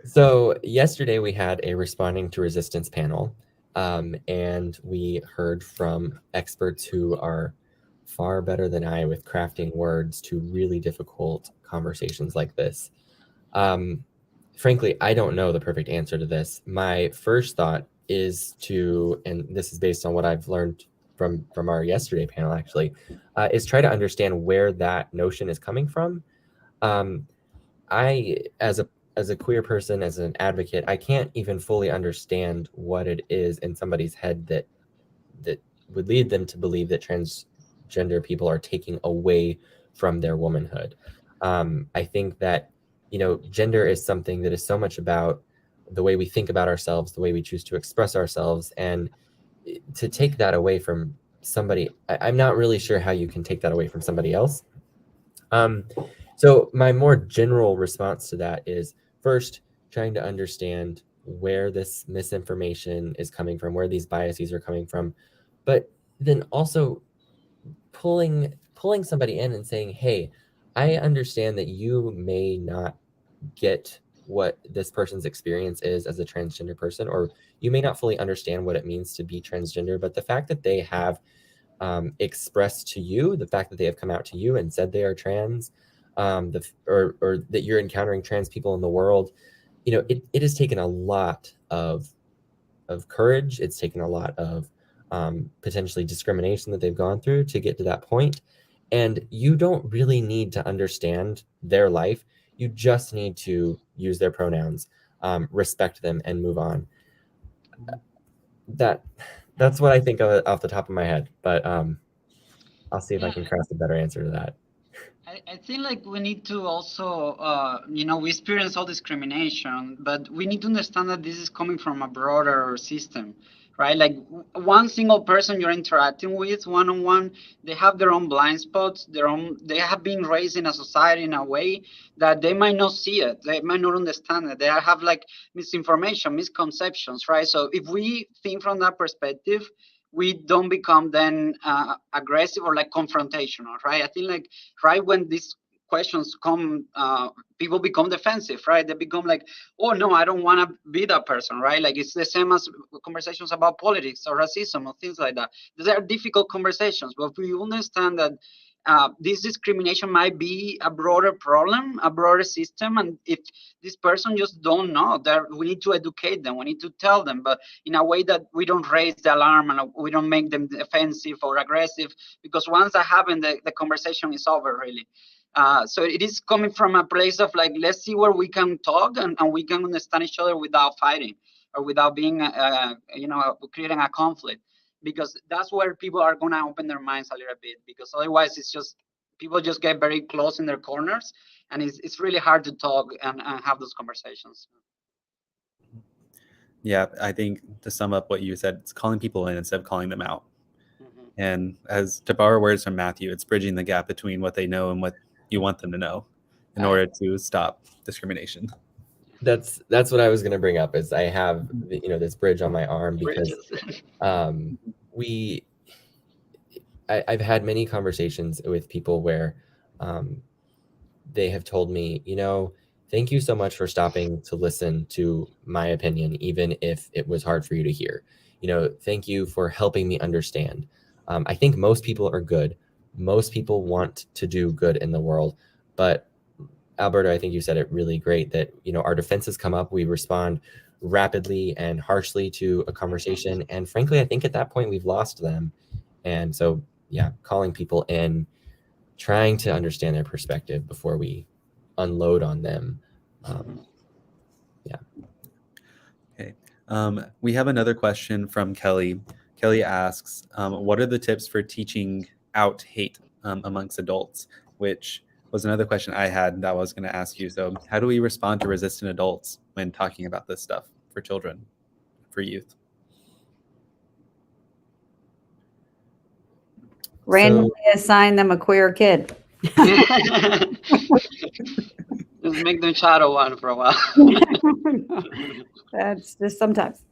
So yesterday we had a responding to resistance panel, and we heard from experts who are far better than I with crafting words to really difficult conversations like this. Frankly, I don't know the perfect answer to this. My first thought is and this is based on what I've learned from our yesterday panel actually, is try to understand where that notion is coming from. I, as a queer person, as an advocate, I can't even fully understand what it is in somebody's head that would lead them to believe that transgender people are taking away from their womanhood. I think that, gender is something that is so much about the way we think about ourselves, the way we choose to express ourselves, and to take that away from somebody, I'm not really sure how you can take that away from somebody else. So my more general response to that is first trying to understand where this misinformation is coming from, where these biases are coming from, but then also pulling somebody in and saying, hey, I understand that you may not get what this person's experience is as a transgender person, or you may not fully understand what it means to be transgender, but the fact that they have expressed to you, the fact that they have come out to you and said they are trans, or that you're encountering trans people in the world, it has taken a lot of courage. It's taken a lot of potentially discrimination that they've gone through to get to that point. And you don't really need to understand their life. You just need to use their pronouns. respect them, and move on. That's what I think of off the top of my head, but I'll see if I can craft a better answer to that. I think like we need to also, we experience all discrimination, but we need to understand that this is coming from a broader system, right? Like one single person you're interacting with one-on-one, they have their own blind spots, they have been raised in a society in a way that they might not see it, they might not understand it, they have like misinformation, misconceptions, right? So if we think from that perspective, we don't become then aggressive or like confrontational, right? I think like right when these questions come, people become defensive, right? They become like, oh no, I don't want to be that person, right? Like it's the same as conversations about politics or racism or things like that. These are difficult conversations, but we understand that this discrimination might be a broader problem, a broader system, and if this person just don't know, that we need to educate them, we need to tell them, but in a way that we don't raise the alarm and we don't make them defensive or aggressive, because once that happens, the conversation is over, really. So it is coming from a place of like, let's see where we can talk and we can understand each other without fighting or without being, creating a conflict, because that's where people are going to open their minds a little bit, because otherwise it's just people just get very close in their corners, and it's really hard to talk and have those conversations. Yeah, I think to sum up what you said, it's calling people in instead of calling them out. Mm-hmm. And as to borrow words from Matthew, it's bridging the gap between what they know and what you want them to know in order to stop discrimination. That's what I was going to bring up, is I have this bridge on my arm, because I've had many conversations with people where they have told me, thank you so much for stopping to listen to my opinion, even if it was hard for you to hear. Thank you for helping me understand. I think most people are good. Most people want to do good in the world. But Alberto, I think you said it really great that, our defenses come up, we respond rapidly and harshly to a conversation. And frankly, I think at that point we've lost them. And so, yeah, calling people in, trying to understand their perspective before we unload on them. Yeah. Okay. We have another question from Kelly. Kelly asks, what are the tips for teaching out hate amongst adults? Which was another question I had that I was going to ask you. So how do we respond to resistant adults when talking about this stuff for children, for youth? Randomly assign them a queer kid. Just make them shadow one for a while. That's just sometimes.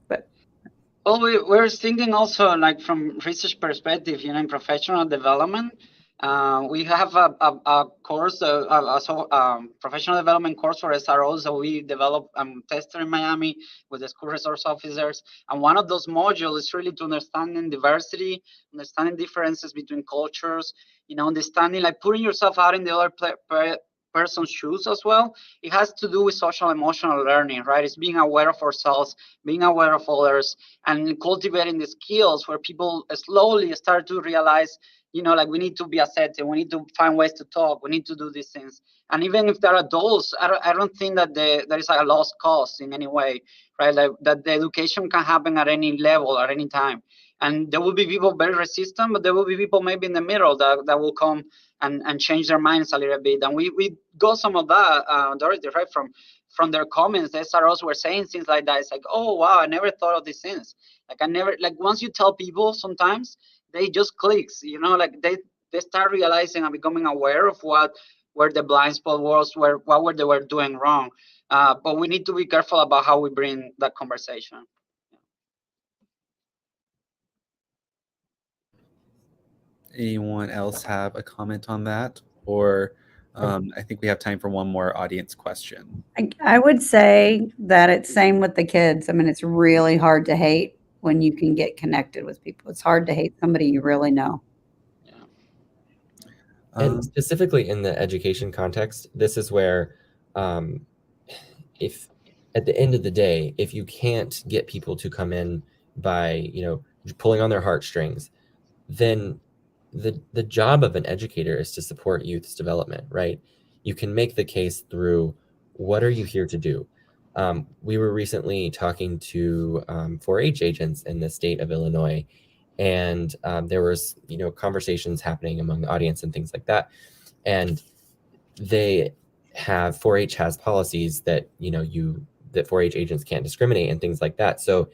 But well, we're thinking also like from research perspective, in professional development. We have a course, professional development course for SROs that we developed and tested in Miami with the school resource officers. And one of those modules is really to understanding diversity, understanding differences between cultures, understanding, like putting yourself out in the other person's shoes as well. It has to do with social emotional learning, right? It's being aware of ourselves, being aware of others, and cultivating the skills where people slowly start to realize, like we need to be assertive, we need to find ways to talk, we need to do these things. And even if they're adults, I don't think that there is a lost cause in any way, right? Like that the education can happen at any level, at any time. And there will be people very resistant, but there will be people maybe in the middle that will come and change their minds a little bit. And we got some of that, Dorothy, right? From their comments, the SROs were saying things like that. It's like, oh, wow, I never thought of these things. Once you tell people, sometimes they just clicks, like they start realizing and becoming aware of where the blind spot was, what they were doing wrong. But we need to be careful about how we bring that conversation. Anyone else have a comment on that? Or I think we have time for one more audience question. I would say that it's same with the kids. I mean, it's really hard to hate when you can get connected with people. It's hard to hate somebody you really know. Yeah. And specifically in the education context, this is where if at the end of the day, if you can't get people to come in by, pulling on their heartstrings, then the job of an educator is to support youth's development, right? You can make the case through, what are you here to do? We were recently talking to 4-H agents in the state of Illinois, and there was, conversations happening among the audience and things like that. And they have 4-H has policies that, that 4-H agents can't discriminate and things like that. So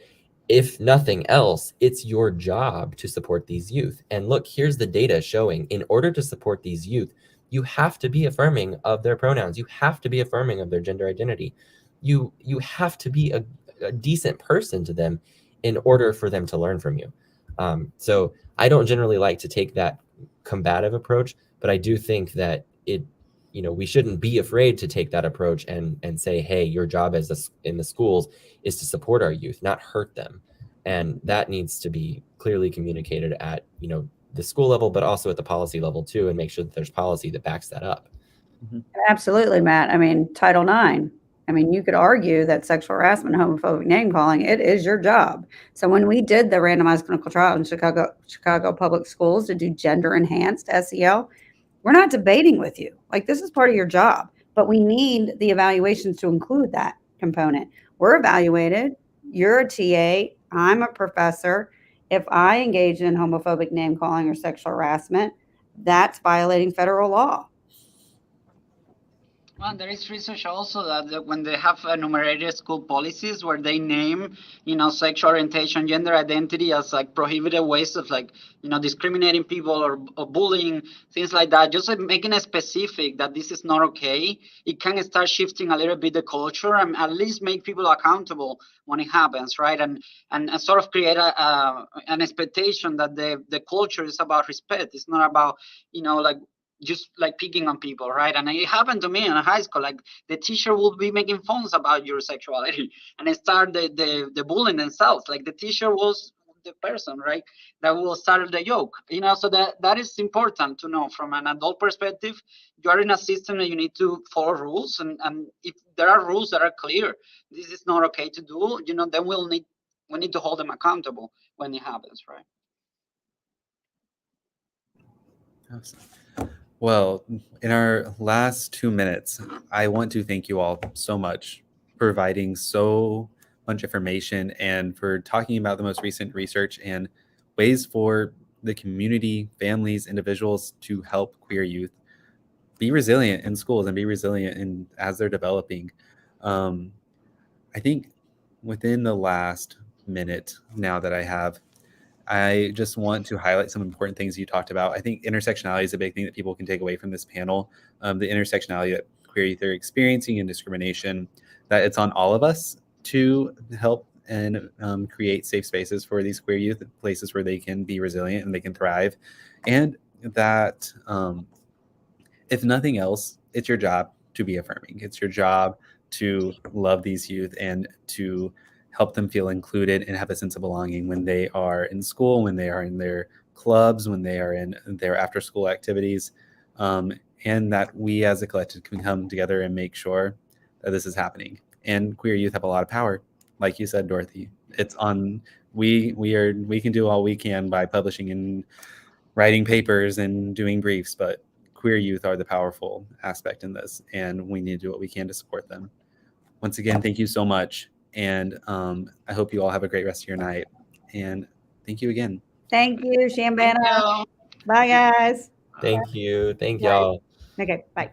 if nothing else, it's your job to support these youth. And look, here's the data showing in order to support these youth, you have to be affirming of their pronouns. You have to be affirming of their gender identity. You have to be a decent person to them in order for them to learn from you. So I don't generally like to take that combative approach, but I do think that we shouldn't be afraid to take that approach and say, hey, your job in the schools is to support our youth, not hurt them. And that needs to be clearly communicated at, the school level, but also at the policy level too, and make sure that there's policy that backs that up. Absolutely, Matt. I mean, Title IX. I mean, you could argue that sexual harassment, homophobic name calling, it is your job. So when we did the randomized clinical trial in Chicago Public Schools to do gender enhanced SEL, we're not debating with you. Like, this is part of your job, but we need the evaluations to include that component. We're evaluated. You're a TA. I'm a professor. If I engage in homophobic name calling or sexual harassment, that's violating federal law. Well, there is research also that when they have enumerated school policies where they name, sexual orientation, gender identity as like prohibited ways of discriminating people or bullying, things like that, just like making it specific that this is not okay, it can start shifting a little bit the culture and at least make people accountable when it happens, right? And sort of create an expectation that the culture is about respect. It's not about, just like picking on people, right? And it happened to me in high school. Like, the teacher would be making funs about your sexuality and it started the bullying themselves. Like, the teacher was the person, right, that will start the joke, so that is important to know from an adult perspective. You are in a system that you need to follow rules, and if there are rules that are clear, this is not okay to do, then we need to hold them accountable when it happens, right? Awesome. Well, in our last 2 minutes, I want to thank you all so much for providing so much information and for talking about the most recent research and ways for the community, families, individuals to help queer youth be resilient in schools and be resilient as they're developing. I think within the last minute now that I have, I just want to highlight some important things you talked about. I think intersectionality is a big thing that people can take away from this panel. The intersectionality that queer youth are experiencing and discrimination, that it's on all of us to help and create safe spaces for these queer youth, places where they can be resilient and they can thrive. And that if nothing else, it's your job to be affirming. It's your job to love these youth and to help them feel included and have a sense of belonging when they are in school, when they are in their clubs, when they are in their after school activities, and that we as a collective can come together and make sure that this is happening. And queer youth have a lot of power. Like you said, Dorothy, it's on, we can do all we can by publishing and writing papers and doing briefs, but queer youth are the powerful aspect in this, and we need to do what we can to support them. Once again, thank you so much. And I hope you all have a great rest of your night. And thank you again. Thank you, Shambana. Thank you. Bye, guys. Thank you. Thank y'all. Okay, bye.